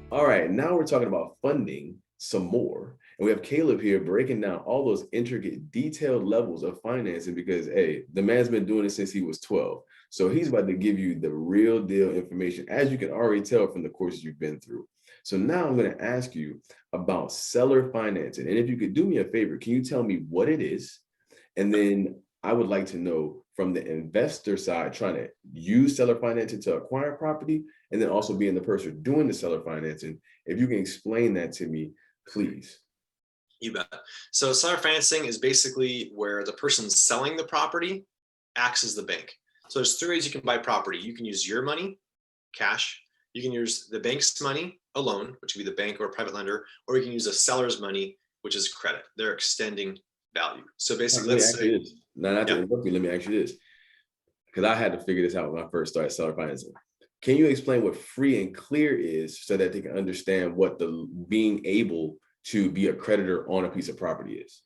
All right, now we're talking about funding some more. And we have Caleb here breaking down all those intricate, detailed levels of financing because, hey, the man's been doing it since he was 12. So he's about to give you the real deal information, as you can already tell from the courses you've been through. So now I'm going to ask you about seller financing. And if you could do me a favor, can you tell me what it is? And then I would like to know from the investor side, trying to use seller financing to acquire property, and then also being the person doing the seller financing. If you can explain that to me, please. You bet. So seller financing is basically where the person selling the property acts as the bank. So there's three ways you can buy property. You can use your money, cash. You can use the bank's money, a loan, which would be the bank or a private lender, or you can use a seller's money, which is credit. They're extending value. So Let basically, me let's ask say, you this. Now, not to yeah, interrupt you, let me ask you this, because I had to figure this out when I first started seller financing. Can you explain what free and clear is so that they can understand what the being able to be a creditor on a piece of property is?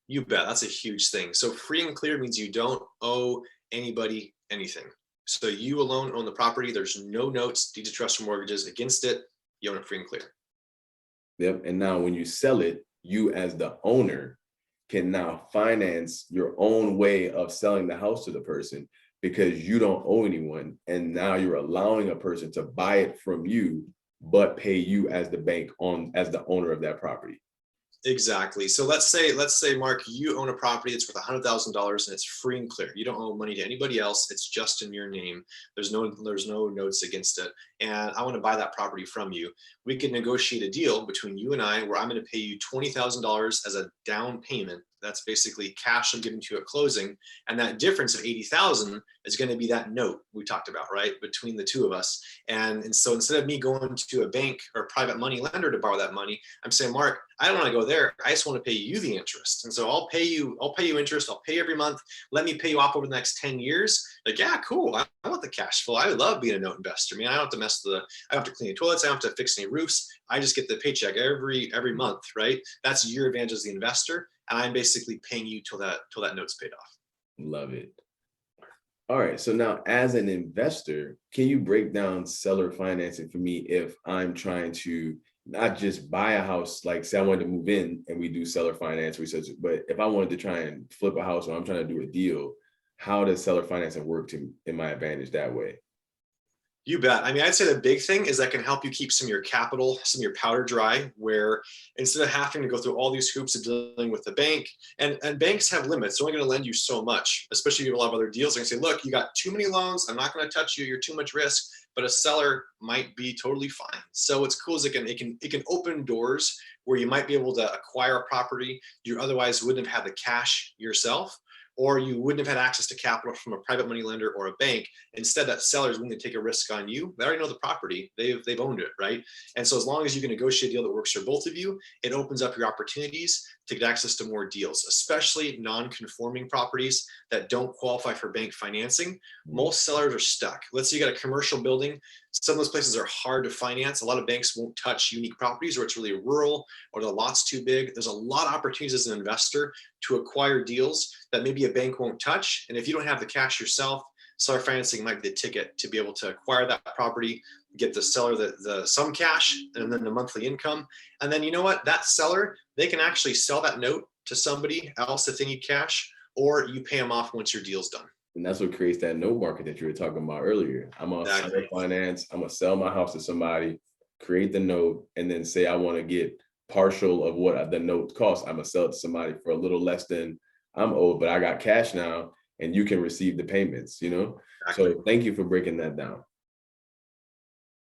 you bet. That's a huge thing. So free and clear means you don't owe anybody anything. So you alone own the property. There's no notes, deed of trust, or mortgages against it. You own it free and clear. Yep. And now when you sell it, you as the owner can now finance your own way of selling the house to the person because you don't owe anyone. And now you're allowing a person to buy it from you, but pay you as the bank on as the owner of that property. Exactly. So let's say, Mark, you own a property that's worth $100,000 and it's free and clear. You don't owe money to anybody else. It's just in your name. There's no notes against it. And I want to buy that property from you. We can negotiate a deal between you and I where I'm going to pay you $20,000 as a down payment. That's basically cash I'm giving to you at closing. And that difference of 80,000 is going to be that note we talked about, right? Between the two of us. And so instead of me going to a bank or a private money lender to borrow that money, I'm saying, Mark, I don't want to go there. I just want to pay you the interest. And so I'll pay you interest. I'll pay every month. Let me pay you off over the next 10 years. Like, yeah, cool. I want the cash flow. I love being a note investor, man. I don't have to I don't have to clean the toilets. I don't have to fix any roofs. I just get the paycheck every month, right? That's your advantage as the investor. And I'm basically paying you till that note's paid off. Love it. All right. So now, as an investor, can you break down seller financing for me if I'm trying to not just buy a house, like say I wanted to move in and we do seller finance research, but if I wanted to try and flip a house or I'm trying to do a deal, how does seller financing work to in my advantage that way? You bet. I mean, I'd say the big thing is that can help you keep some of your capital, some of your powder dry, where instead of having to go through all these hoops of dealing with the bank, and banks have limits, they're only going to lend you so much, especially if you have a lot of other deals. They're going to say, look, you got too many loans. I'm not going to touch you. You're too much risk. But a seller might be totally fine. So what's cool is it can open doors where you might be able to acquire a property you otherwise wouldn't have had the cash yourself, or you wouldn't have had access to capital from a private money lender or a bank. Instead, that seller is willing to take a risk on you. They already know the property. They've owned it, right? And so as long as you can negotiate a deal that works for both of you, it opens up your opportunities to get access to more deals, especially non-conforming properties that don't qualify for bank financing. Most sellers are stuck. Let's say you got a commercial building. Some of those places are hard to finance. A lot of banks won't touch unique properties, or it's really rural, or the lot's too big. There's a lot of opportunities as an investor to acquire deals that maybe a bank won't touch. And if you don't have the cash yourself, seller financing might be the ticket to be able to acquire that property, get the seller the some cash and then the monthly income. And then you know what? That seller, they can actually sell that note to somebody else if they need cash, or you pay them off once your deal's done. And that's what creates that note market that you were talking about earlier. I'm on seller Exactly. finance. I'm gonna sell my house to somebody, create the note, and then say I want to get partial of what the note costs. I'm gonna sell it to somebody for a little less than I'm owed, but I got cash now, and you can receive the payments. Exactly. So thank you for breaking that down.